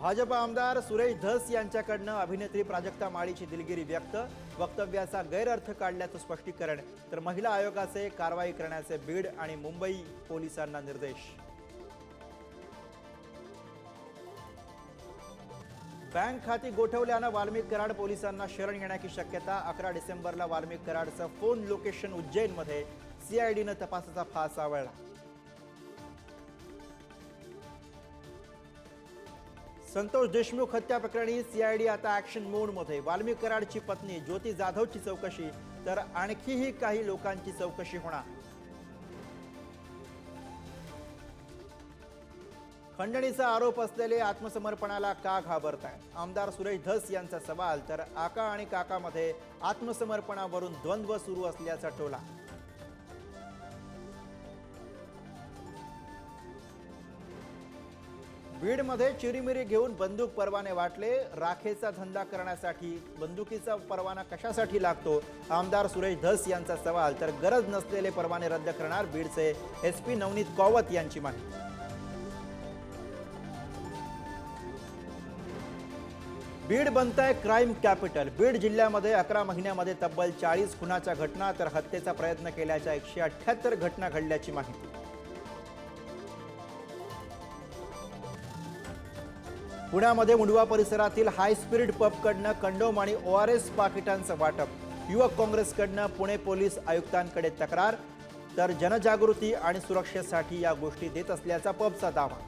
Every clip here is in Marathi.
भाजप आमदार सुरेश धस यांच्याकडनं अभिनेत्री प्राजक्ता माळीची दिलगिरी व्यक्त, वक्तव्याचा गैरअर्थ काढल्याचं स्पष्टीकरण, तर महिला आयोगाचे कारवाई करण्याचे बीड आणि मुंबई पोलिसांना निर्देश। बँक खाती गोठवल्यानं वाल्मिक कराड पोलिसांना शरण येण्याची शक्यता। 11 डिसेंबरला वाल्मिक कराडचं फोन लोकेशन उज्जैनमध्ये सीआयडीनं तपासाचा फास आवळला। संतोष देशमुख हत्या प्रकरणी सीआयडी आता ऍक्शन मोडमध्ये। वाल्मिक कराडची पत्नी ज्योती जाधवची चौकशी, तर आणखीही काही लोकांची चौकशी होणार। खंडणीचा आरोप असलेले आत्मसमर्पणाला का घाबरतायत? आमदार सुरेश धस यांचा सवाल, तर आका आणि काकामध्ये आत्मसमर्पणावरून द्वंद्व सुरू असल्याचा टोला। बीडमध्ये चिरीमिरी घेऊन बंदूक परवाने वाटले। राखेचा धंदा करण्यासाठी बंदुकीचा परवाना कशासाठी लागतो? आमदार सुरेश धस यांचा सवाल, तर गरज नसलेले परवाने रद्द करणार बीडचे एसपी नवनीत कौवत यांची माहिती। बीड बनताय क्राईम कॅपिटल। बीड जिल्ह्यामध्ये 11 महिन्यामध्ये तब्बल 40 खुनाच्या घटना, तर हत्येचा प्रयत्न केल्याच्या 178 घटना घडल्याची माहिती। पुण्यामध्ये मुंडवा परिसरातील हाय स्पिरिट पबकडनं कंडोम आणि ORS पाकिटांचं वाटप। युवक काँग्रेसकडनं पुणे पोलीस आयुक्तांकडे तक्रार, तर जनजागृती आणि सुरक्षेसाठी या गोष्टी देत असल्याचा पबचा दावा।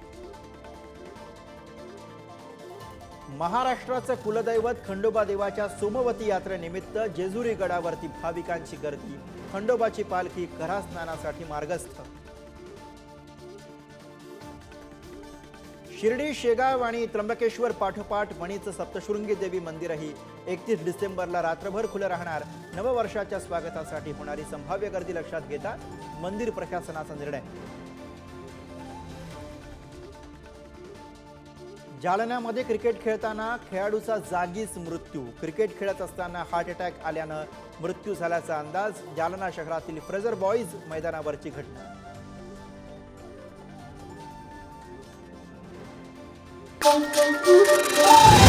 महाराष्ट्राचं कुलदैवत खंडोबा देवाच्या सोमवती यात्रेनिमित्त जेजुरी गडावरती भाविकांची गर्दी। खंडोबाची पालखी कऱ्हा स्नानासाठी मार्गस्थ। शिर्डी, शेगाव आणि त्र्यंबकेश्वर पाठोपाठ वणीचं सप्तशृंगी देवी मंदिरही 31 डिसेंबरला रात्रभर खुलं राहणार। नववर्षाच्या स्वागतासाठी होणारी संभाव्य गर्दी लक्षात घेता मंदिर प्रशासनाचा निर्णय। जालन्यामध्ये क्रिकेट खेळताना खेळाडूचा जागीच मृत्यू। क्रिकेट खेळत असताना हार्ट अटॅक आल्यानं मृत्यू झाल्याचा अंदाज। जालना शहरातील फ्रेझर बॉईज मैदानावरची घटना। Thank you.